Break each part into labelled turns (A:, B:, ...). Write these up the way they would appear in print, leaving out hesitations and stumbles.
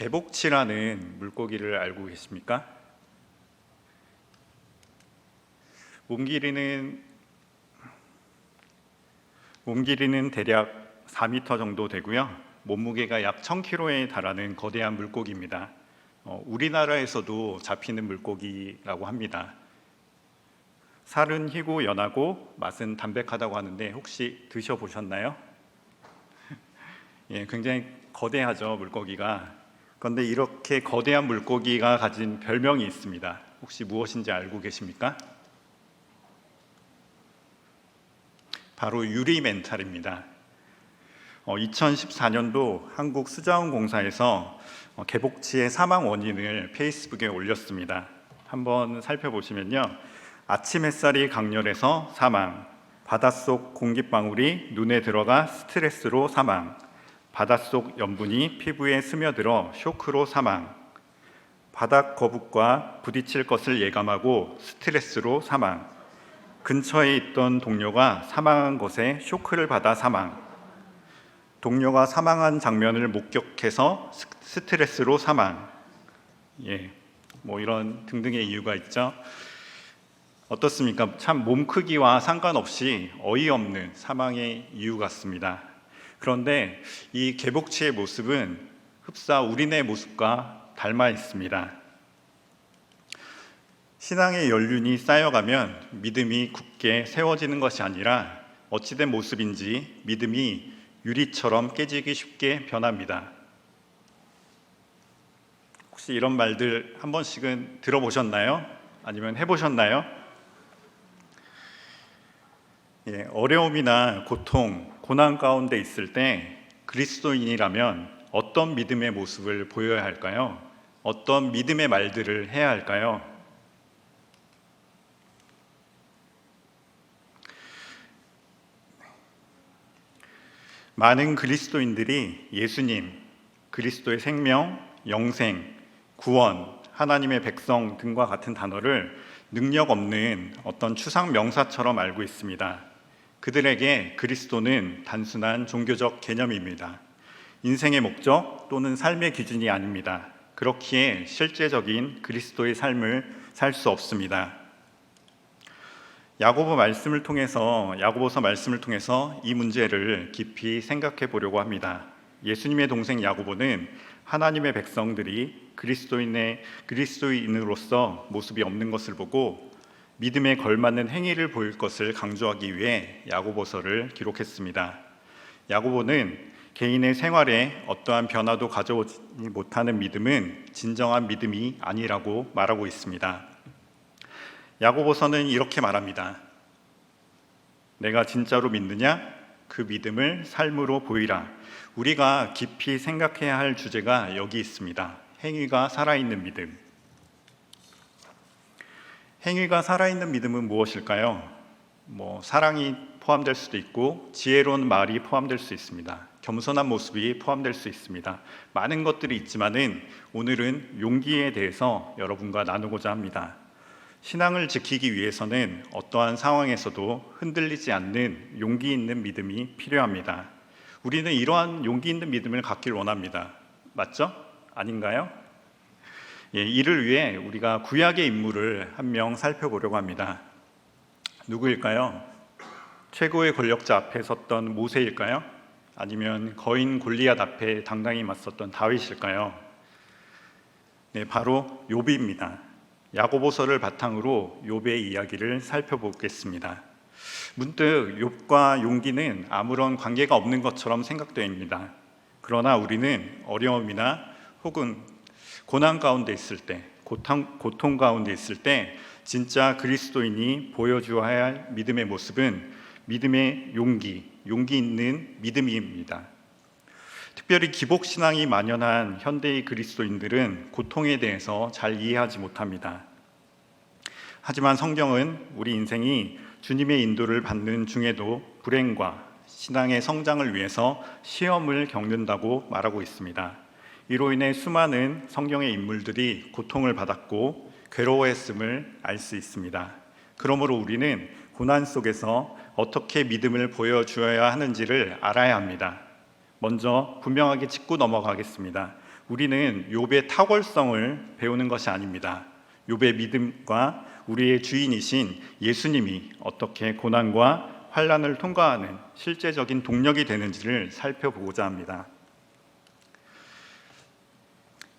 A: 개복치라는 물고기를 알고 계십니까? 몸길이는 대략 4m 정도 되고요. 몸무게가 약 1000kg에 달하는 거대한 물고기입니다. 우리나라에서도 잡히는 물고기라고 합니다. 살은 희고 연하고 맛은 담백하다고 하는데 혹시 드셔보셨나요? 예, 굉장히 거대하죠, 물고기가. 그런데 이렇게 거대한 물고기가 가진 별명이 있습니다. 혹시 무엇인지 알고 계십니까? 바로 유리멘탈입니다. 2014년도 한국수자원공사에서 개복치의 사망 원인을 페이스북에 올렸습니다. 한번 살펴보시면요, 아침 햇살이 강렬해서 사망, 바닷속 공기방울이 눈에 들어가 스트레스로 사망, 바닷속 염분이 피부에 스며들어 쇼크로 사망, 바닥 거북과 부딪힐 것을 예감하고 스트레스로 사망, 근처에 있던 동료가 사망한 것에 쇼크를 받아 사망, 동료가 사망한 장면을 목격해서 스트레스로 사망, 이런 등등의 이유가 있죠. 어떻습니까? 참 몸 크기와 상관없이 어이없는 사망의 이유 같습니다. 그런데 이 개복치의 모습은 흡사 우리네 모습과 닮아 있습니다. 신앙의 연륜이 쌓여가면 믿음이 굳게 세워지는 것이 아니라 어찌된 모습인지 믿음이 유리처럼 깨지기 쉽게 변합니다. 혹시 이런 말들 한 번씩은 들어보셨나요? 아니면 해보셨나요? 어려움이나 고통, 고난 가운데 있을 때 그리스도인이라면 어떤 믿음의 모습을 보여야 할까요? 어떤 믿음의 말들을 해야 할까요? 많은 그리스도인들이 예수님, 그리스도의 생명, 영생, 구원, 하나님의 백성 등과 같은 단어를 능력 없는 어떤 추상 명사처럼 알고 있습니다. 그들에게 그리스도는 단순한 종교적 개념입니다. 인생의 목적 또는 삶의 기준이 아닙니다. 그렇기에 실제적인 그리스도의 삶을 살 수 없습니다. 야고보서 말씀을 통해서 이 문제를 깊이 생각해 보려고 합니다. 예수님의 동생 야고보는 하나님의 백성들이 그리스도인으로서 모습이 없는 것을 보고 믿음에 걸맞는 행위를 보일 것을 강조하기 위해 야고보서를 기록했습니다. 야고보는 개인의 생활에 어떠한 변화도 가져오지 못하는 믿음은 진정한 믿음이 아니라고 말하고 있습니다. 야고보서는 이렇게 말합니다. 내가 진짜로 믿느냐? 그 믿음을 삶으로 보이라. 우리가 깊이 생각해야 할 주제가 여기 있습니다. 행위가 살아있는 믿음. 행위가 살아있는 믿음은 무엇일까요? 사랑이 포함될 수도 있고 지혜로운 말이 포함될 수 있습니다. 겸손한 모습이 포함될 수 있습니다. 많은 것들이 있지만은 오늘은 용기에 대해서 여러분과 나누고자 합니다. 신앙을 지키기 위해서는 어떠한 상황에서도 흔들리지 않는 용기 있는 믿음이 필요합니다. 우리는 이러한 용기 있는 믿음을 갖길 원합니다. 맞죠? 아닌가요? 이를 위해 우리가 구약의 인물을 한 명 살펴보려고 합니다. 누구일까요? 최고의 권력자 앞에 섰던 모세일까요? 아니면 거인 골리앗 앞에 당당히 맞섰던 다윗일까요? 바로 욥입니다. 야고보서를 바탕으로 욥의 이야기를 살펴보겠습니다. 문득 욥과 용기는 아무런 관계가 없는 것처럼 생각됩니다. 그러나 우리는 어려움이나 혹은 고난 가운데 있을 때, 고통 가운데 있을 때 진짜 그리스도인이 보여주어야 할 믿음의 모습은 믿음의 용기 있는 믿음입니다. 특별히 기복신앙이 만연한 현대의 그리스도인들은 고통에 대해서 잘 이해하지 못합니다. 하지만 성경은 우리 인생이 주님의 인도를 받는 중에도 불행과 신앙의 성장을 위해서 시험을 겪는다고 말하고 있습니다. 이로 인해 수많은 성경의 인물들이 고통을 받았고 괴로워했음을 알 수 있습니다. 그러므로 우리는 고난 속에서 어떻게 믿음을 보여주어야 하는지를 알아야 합니다. 먼저 분명하게 짚고 넘어가겠습니다. 우리는 욥의 탁월성을 배우는 것이 아닙니다. 욥의 믿음과 우리의 주인이신 예수님이 어떻게 고난과 환난을 통과하는 실제적인 동력이 되는지를 살펴보고자 합니다.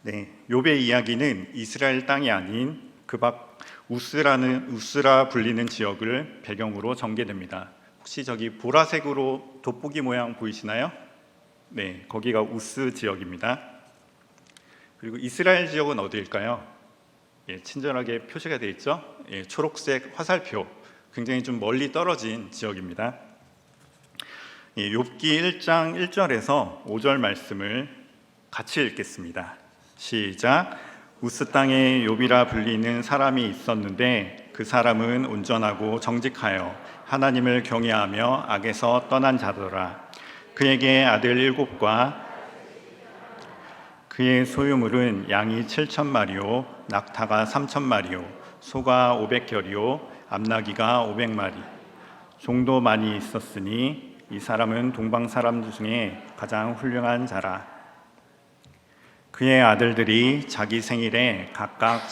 A: 욥의 이야기는 이스라엘 땅이 아닌 그 밖 우스라 불리는 지역을 배경으로 전개됩니다. 혹시 저기 보라색으로 돋보기 모양 보이시나요? 네, 거기가 우스 지역입니다. 그리고 이스라엘 지역은 어디일까요? 친절하게 표시가 되어 있죠? 초록색 화살표, 굉장히 좀 멀리 떨어진 지역입니다. 욥기 1장 1절에서 5절 말씀을 같이 읽겠습니다. 시작. 우스 땅에 욥이라 불리는 사람이 있었는데 그 사람은 온전하고 정직하여 하나님을 경외하며 악에서 떠난 자더라. 그에게 아들 7과 그의 소유물은 양이 7,000마리요 낙타가 3,000마리요 소가 500결이요 암나귀가 500마리 종도 많이 있었으니 이 사람은 동방 사람 중에 가장 훌륭한 자라. 그의 아들들이 자기 생일에 각각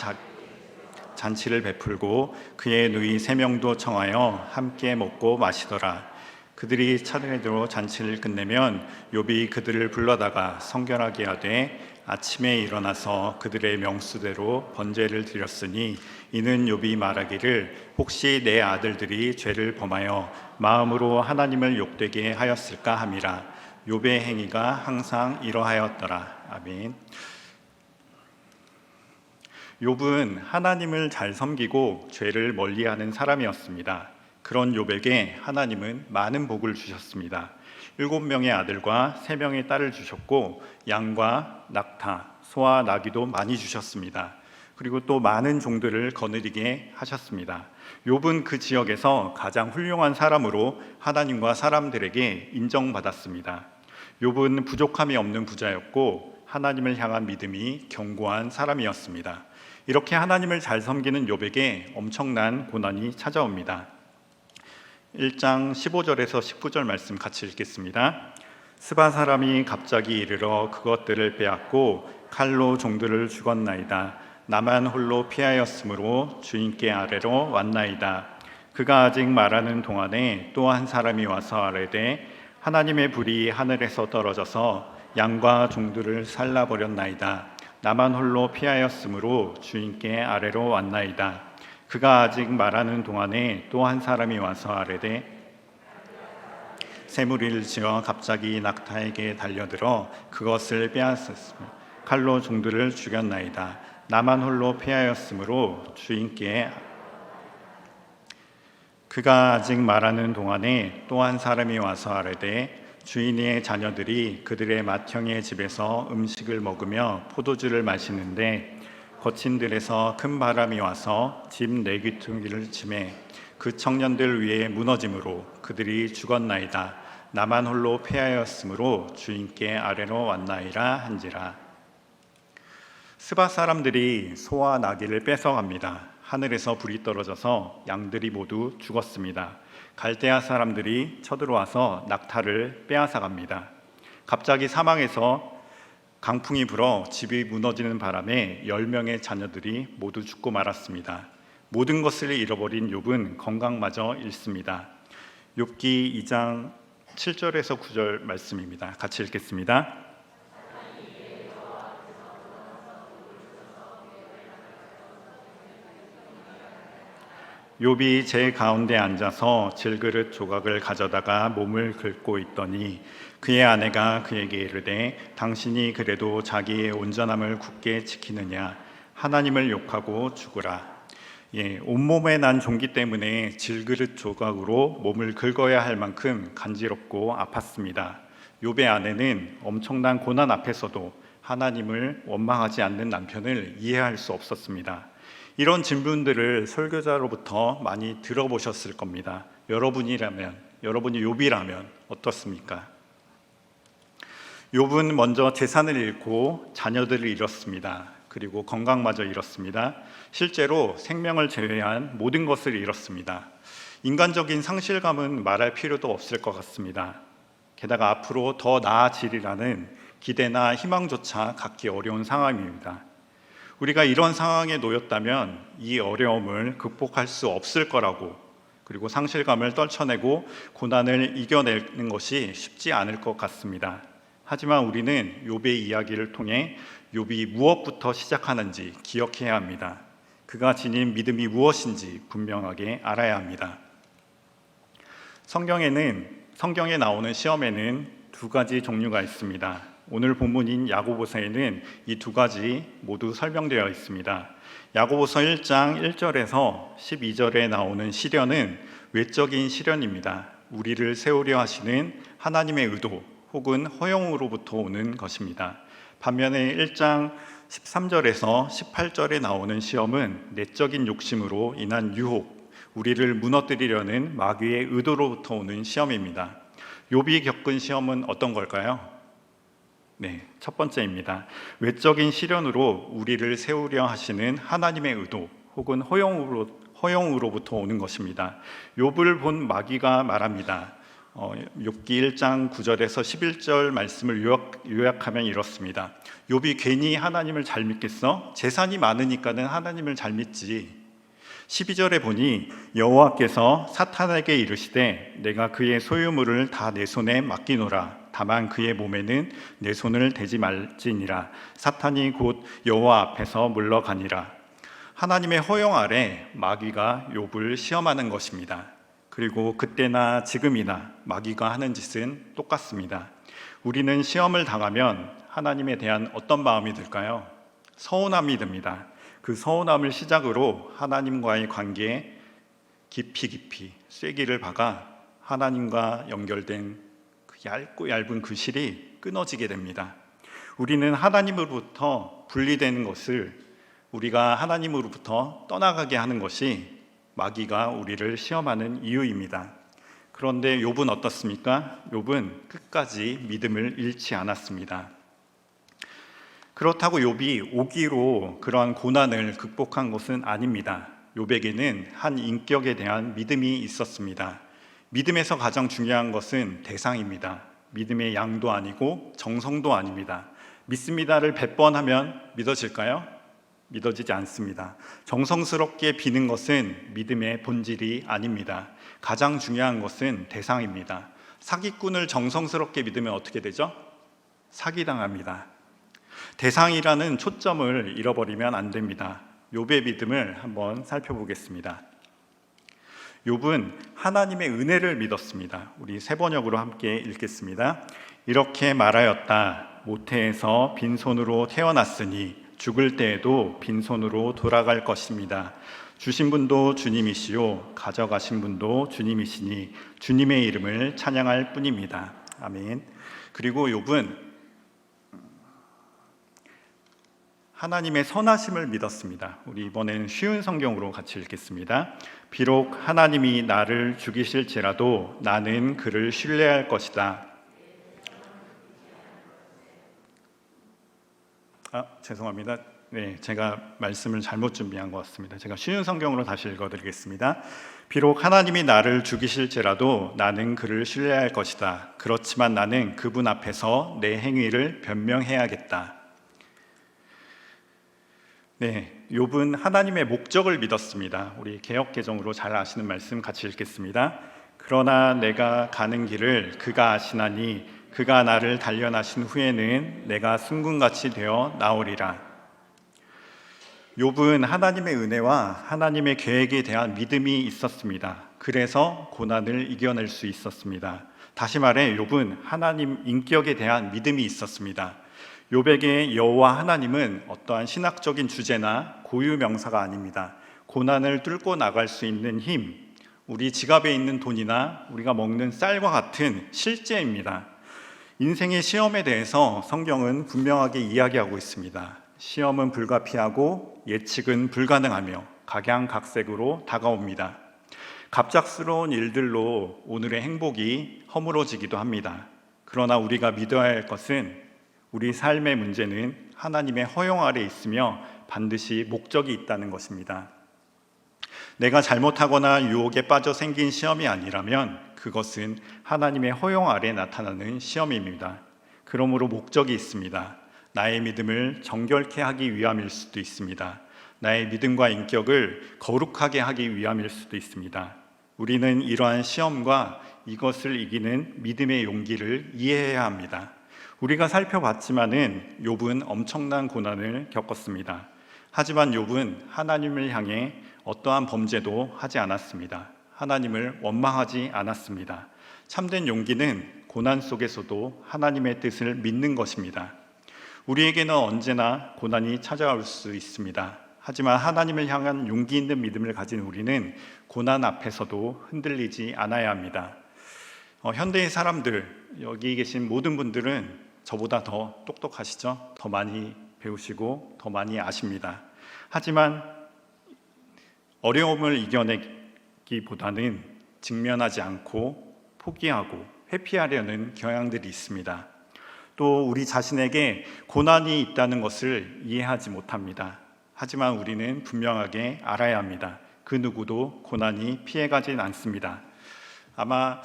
A: 잔치를 베풀고 그의 누이 3명도 청하여 함께 먹고 마시더라. 그들이 차례대로 잔치를 끝내면 욥이 그들을 불러다가 성결하게 하되 아침에 일어나서 그들의 명수대로 번제를 드렸으니 이는 욥이 말하기를 혹시 내 아들들이 죄를 범하여 마음으로 하나님을 욕되게 하였을까 함이라. 욥의 행위가 항상 이러하였더라. 아멘. 욥은 하나님을 잘 섬기고 죄를 멀리하는 사람이었습니다. 그런 욥에게 하나님은 많은 복을 주셨습니다. 7명의 아들과 3명의 딸을 주셨고 양과 낙타, 소와 나귀도 많이 주셨습니다. 그리고 또 많은 종들을 거느리게 하셨습니다. 욥은 그 지역에서 가장 훌륭한 사람으로 하나님과 사람들에게 인정받았습니다. 욥은 부족함이 없는 부자였고 하나님을 향한 믿음이 견고한 사람이었습니다. 이렇게 하나님을 잘 섬기는 욥에게 엄청난 고난이 찾아옵니다. 1장 15절에서 19절 말씀 같이 읽겠습니다. 스바 사람이 갑자기 이르러 그것들을 빼앗고 칼로 종들을 죽었나이다. 나만 홀로 피하였으므로 주인께 아래로 왔나이다. 그가 아직 말하는 동안에 또 한 사람이 와서 아뢰되 하나님의 불이 하늘에서 떨어져서 양과 종들을 살라버렸나이다. 나만 홀로 피하였으므로 주인께 아래로 왔나이다. 그가 아직 말하는 동안에 또 한 사람이 와서 아뢰되 새무리를 지어 갑자기 낙타에게 달려들어 그것을 빼앗았으며 칼로 종들을 죽였나이다. 나만 홀로 피하였으므로 주인께 그가 아직 말하는 동안에 또 한 사람이 와서 아뢰되 주인의 자녀들이 그들의 맏형의 집에서 음식을 먹으며 포도주를 마시는데 거친 들에서 큰 바람이 와서 집 내귀퉁이를 치매 그 청년들 위에 무너짐으로 그들이 죽었나이다. 나만 홀로 패하였으므로 주인께 아래로 왔나이라 한지라. 스바 사람들이 소와 나귀를 뺏어갑니다. 하늘에서 불이 떨어져서 양들이 모두 죽었습니다. 갈대아 사람들이 쳐들어와서 낙타를 빼앗아갑니다. 갑자기 사망해서 강풍이 불어 집이 무너지는 바람에 10명의 자녀들이 모두 죽고 말았습니다. 모든 것을 잃어버린 욥은 건강마저 잃습니다. 욥기 2장 7절에서 9절 말씀입니다. 같이 읽겠습니다. 욥이 제 가운데 앉아서 질그릇 조각을 가져다가 몸을 긁고 있더니 그의 아내가 그에게 이르되 당신이 그래도 자기의 온전함을 굳게 지키느냐 하나님을 욕하고 죽으라. 온몸에 난 종기 때문에 질그릇 조각으로 몸을 긁어야 할 만큼 간지럽고 아팠습니다. 욥의 아내는 엄청난 고난 앞에서도 하나님을 원망하지 않는 남편을 이해할 수 없었습니다. 이런 질문들을 설교자로부터 많이 들어보셨을 겁니다. 여러분이 욥이라면 어떻습니까? 욥은 먼저 재산을 잃고 자녀들을 잃었습니다. 그리고 건강마저 잃었습니다. 실제로 생명을 제외한 모든 것을 잃었습니다. 인간적인 상실감은 말할 필요도 없을 것 같습니다. 게다가 앞으로 더 나아지리라는 기대나 희망조차 갖기 어려운 상황입니다. 우리가 이런 상황에 놓였다면 이 어려움을 극복할 수 없을 거라고, 그리고 상실감을 떨쳐내고 고난을 이겨내는 것이 쉽지 않을 것 같습니다. 하지만 우리는 욥의 이야기를 통해 욥이 무엇부터 시작하는지 기억해야 합니다. 그가 지닌 믿음이 무엇인지 분명하게 알아야 합니다. 성경에 나오는 시험에는 두 가지 종류가 있습니다. 오늘 본문인 야고보서에는 이 두 가지 모두 설명되어 있습니다. 야고보서 1장 1절에서 12절에 나오는 시련은 외적인 시련입니다. 우리를 세우려 하시는 하나님의 의도 혹은 허용으로부터 오는 것입니다. 반면에 1장 13절에서 18절에 나오는 시험은 내적인 욕심으로 인한 유혹, 우리를 무너뜨리려는 마귀의 의도로부터 오는 시험입니다. 욥이 겪은 시험은 어떤 걸까요? 네, 첫 번째입니다. 외적인 시련으로 우리를 세우려 하시는 하나님의 의도 혹은 허용으로부터 오는 것입니다. 욥을 본 마귀가 말합니다. 욥기 1장 9절에서 11절 말씀을 요약하면 이렇습니다. 욥이 괜히 하나님을 잘 믿겠어? 재산이 많으니까는 하나님을 잘 믿지. 12절에 보니 여호와께서 사탄에게 이르시되 내가 그의 소유물을 다 내 손에 맡기노라. 다만 그의 몸에는 내 손을 대지 말지니라. 사탄이 곧 여호와 앞에서 물러가니라. 하나님의 허용 아래 마귀가 욥을 시험하는 것입니다. 그리고 그때나 지금이나 마귀가 하는 짓은 똑같습니다. 우리는 시험을 당하면 하나님에 대한 어떤 마음이 들까요? 서운함이 듭니다. 그 서운함을 시작으로 하나님과의 관계에 깊이 쐐기를 박아 하나님과 연결된 그 얇고 얇은 그 실이 끊어지게 됩니다. 우리는 하나님으로부터 분리되는 것을, 우리가 하나님으로부터 떠나가게 하는 것이 마귀가 우리를 시험하는 이유입니다. 그런데 욥은 어떻습니까? 욥은 끝까지 믿음을 잃지 않았습니다. 그렇다고 욥이 오기로 그러한 고난을 극복한 것은 아닙니다. 욥에게는 한 인격에 대한 믿음이 있었습니다. 믿음에서 가장 중요한 것은 대상입니다. 믿음의 양도 아니고 정성도 아닙니다. 믿습니다를 100번 하면 믿어질까요? 믿어지지 않습니다. 정성스럽게 비는 것은 믿음의 본질이 아닙니다. 가장 중요한 것은 대상입니다. 사기꾼을 정성스럽게 믿으면 어떻게 되죠? 사기당합니다. 대상이라는 초점을 잃어버리면 안 됩니다. 욥의 믿음을 한번 살펴보겠습니다. 욥은 하나님의 은혜를 믿었습니다. 우리 세 번역으로 함께 읽겠습니다. 이렇게 말하였다. 모태에서 빈손으로 태어났으니 죽을 때에도 빈손으로 돌아갈 것입니다. 주신 분도 주님이시요 가져가신 분도 주님이시니 주님의 이름을 찬양할 뿐입니다. 아멘. 그리고 욥은 하나님의 선하심을 믿었습니다. 우리 이번에는 쉬운 성경으로 같이 읽겠습니다. 비록 하나님이 나를 죽이실지라도 나는 그를 신뢰할 것이다. 죄송합니다. 네, 제가 말씀을 잘못 준비한 것 같습니다. 제가 쉬운 성경으로 다시 읽어드리겠습니다. 비록 하나님이 나를 죽이실지라도 나는 그를 신뢰할 것이다. 그렇지만 나는 그분 앞에서 내 행위를 변명해야겠다. 네, 욥은 하나님의 목적을 믿었습니다. 우리 개역개정으로 잘 아시는 말씀 같이 읽겠습니다. 그러나 내가 가는 길을 그가 아시나니 그가 나를 단련하신 후에는 내가 순금같이 되어 나오리라. 욥은 하나님의 은혜와 하나님의 계획에 대한 믿음이 있었습니다. 그래서 고난을 이겨낼 수 있었습니다. 다시 말해 욥은 하나님 인격에 대한 믿음이 있었습니다. 욥에게 여호와 하나님은 어떠한 신학적인 주제나 고유 명사가 아닙니다. 고난을 뚫고 나갈 수 있는 힘, 우리 지갑에 있는 돈이나 우리가 먹는 쌀과 같은 실제입니다. 인생의 시험에 대해서 성경은 분명하게 이야기하고 있습니다. 시험은 불가피하고 예측은 불가능하며 각양각색으로 다가옵니다. 갑작스러운 일들로 오늘의 행복이 허물어지기도 합니다. 그러나 우리가 믿어야 할 것은 우리 삶의 문제는 하나님의 허용 아래 있으며 반드시 목적이 있다는 것입니다. 내가 잘못하거나 유혹에 빠져 생긴 시험이 아니라면 그것은 하나님의 허용 아래 나타나는 시험입니다. 그러므로 목적이 있습니다. 나의 믿음을 정결케 하기 위함일 수도 있습니다. 나의 믿음과 인격을 거룩하게 하기 위함일 수도 있습니다. 우리는 이러한 시험과 이것을 이기는 믿음의 용기를 이해해야 합니다. 우리가 살펴봤지만은 욥은 엄청난 고난을 겪었습니다. 하지만 욥은 하나님을 향해 어떠한 범죄도 하지 않았습니다. 하나님을 원망하지 않았습니다. 참된 용기는 고난 속에서도 하나님의 뜻을 믿는 것입니다. 우리에게는 언제나 고난이 찾아올 수 있습니다. 하지만 하나님을 향한 용기 있는 믿음을 가진 우리는 고난 앞에서도 흔들리지 않아야 합니다. 현대의 사람들, 여기 계신 모든 분들은 저보다 더 똑똑하시죠? 더 많이 배우시고 더 많이 아십니다. 하지만 어려움을 이겨내기보다는 직면하지 않고 포기하고 회피하려는 경향들이 있습니다. 또 우리 자신에게 고난이 있다는 것을 이해하지 못합니다. 하지만 우리는 분명하게 알아야 합니다. 그 누구도 고난이 피해가진 않습니다. 아마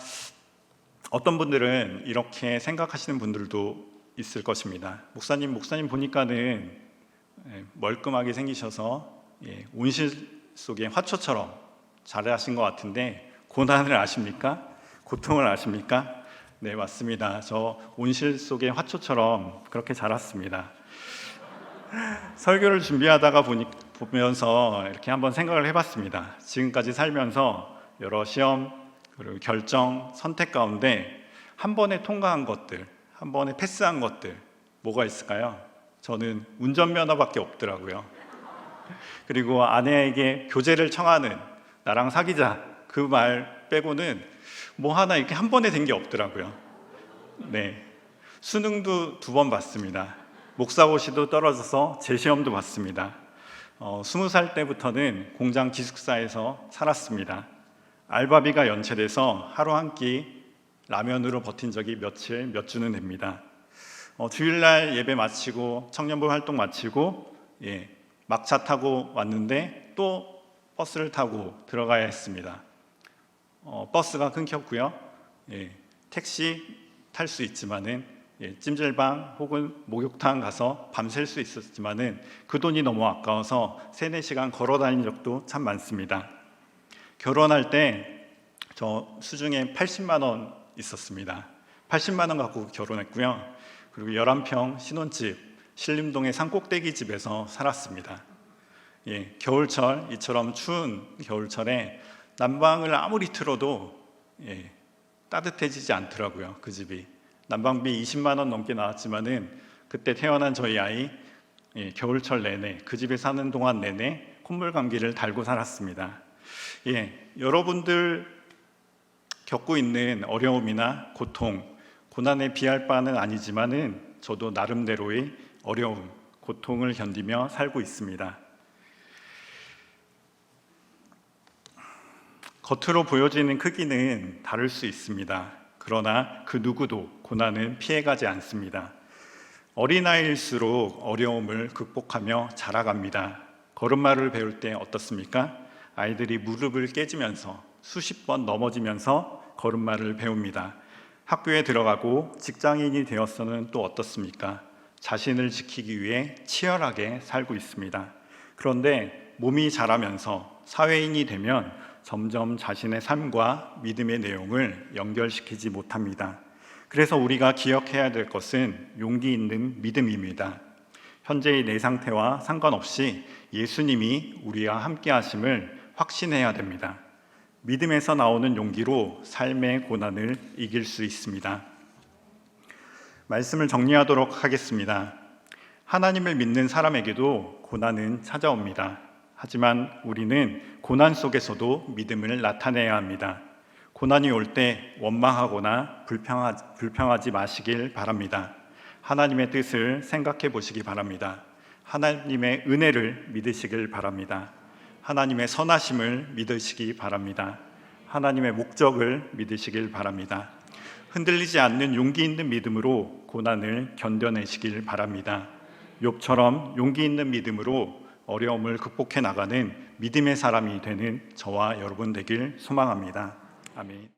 A: 어떤 분들은 이렇게 생각하시는 분들도 있을 것입니다. 목사님 보니까는 멀끔하게 생기셔서 온실 속의 화초처럼 잘하신 것 같은데 고난을 아십니까? 고통을 아십니까? 네, 맞습니다. 저 온실 속의 화초처럼 그렇게 자랐습니다. 설교를 준비하다가 보면서 이렇게 한번 생각을 해봤습니다. 지금까지 살면서 여러 시험, 그리고 결정, 선택 가운데 한 번에 통과한 것들, 한 번에 패스한 것들 뭐가 있을까요? 저는 운전면허밖에 없더라고요. 그리고 아내에게 교제를 청하는, 나랑 사귀자, 그 말 빼고는 뭐 하나 이렇게 한 번에 된 게 없더라고요. 네, 수능도 2번 봤습니다. 목사고시도 떨어져서 재시험도 봤습니다. 20살 때부터는 공장 기숙사에서 살았습니다. 알바비가 연체돼서 하루 한 끼 라면으로 버틴 적이 몇 주는 됩니다. 주일날 예배 마치고 청년부 활동 마치고 막차 타고 왔는데 또 버스를 타고 들어가야 했습니다. 버스가 끊겼고요. 택시 탈 수 있지만은 찜질방 혹은 목욕탕 가서 밤샐 수 있었지만은 그 돈이 너무 아까워서 3-4시간 걸어 다닌 적도 참 많습니다. 결혼할 때 저 수중에 80만 원 있었습니다. 80만 원 갖고 결혼했고요. 그리고 11평 신혼집 신림동의 산꼭대기 집에서 살았습니다. 겨울철, 이처럼 추운 겨울철에 난방을 아무리 틀어도 따뜻해지지 않더라고요. 그 집이 난방비 20만 원 넘게 나왔지만은 그때 태어난 저희 아이 겨울철 내내 그 집에 사는 동안 내내 콧물 감기를 달고 살았습니다. 여러분들 겪고 있는 어려움이나 고통, 고난에 비할 바는 아니지만은 저도 나름대로의 어려움, 고통을 견디며 살고 있습니다. 겉으로 보여지는 크기는 다를 수 있습니다. 그러나 그 누구도 고난은 피해가지 않습니다. 어린아이일수록 어려움을 극복하며 자라갑니다. 걸음마를 배울 때 어떻습니까? 아이들이 무릎을 깨지면서 수십 번 넘어지면서 걸음마를 배웁니다. 학교에 들어가고 직장인이 되어서는 또 어떻습니까? 자신을 지키기 위해 치열하게 살고 있습니다. 그런데 몸이 자라면서 사회인이 되면 점점 자신의 삶과 믿음의 내용을 연결시키지 못합니다. 그래서 우리가 기억해야 될 것은 용기 있는 믿음입니다. 현재의 내 상태와 상관없이 예수님이 우리와 함께 하심을 확신해야 됩니다. 믿음에서 나오는 용기로 삶의 고난을 이길 수 있습니다. 말씀을 정리하도록 하겠습니다. 하나님을 믿는 사람에게도 고난은 찾아옵니다. 하지만 우리는 고난 속에서도 믿음을 나타내야 합니다. 고난이 올 때 원망하거나 불평하지 마시길 바랍니다. 하나님의 뜻을 생각해 보시기 바랍니다. 하나님의 은혜를 믿으시길 바랍니다. 하나님의 선하심을 믿으시기 바랍니다. 하나님의 목적을 믿으시길 바랍니다. 흔들리지 않는 용기 있는 믿음으로 고난을 견뎌내시길 바랍니다. 욥처럼 용기 있는 믿음으로 어려움을 극복해 나가는 믿음의 사람이 되는 저와 여러분 되길 소망합니다. 아멘.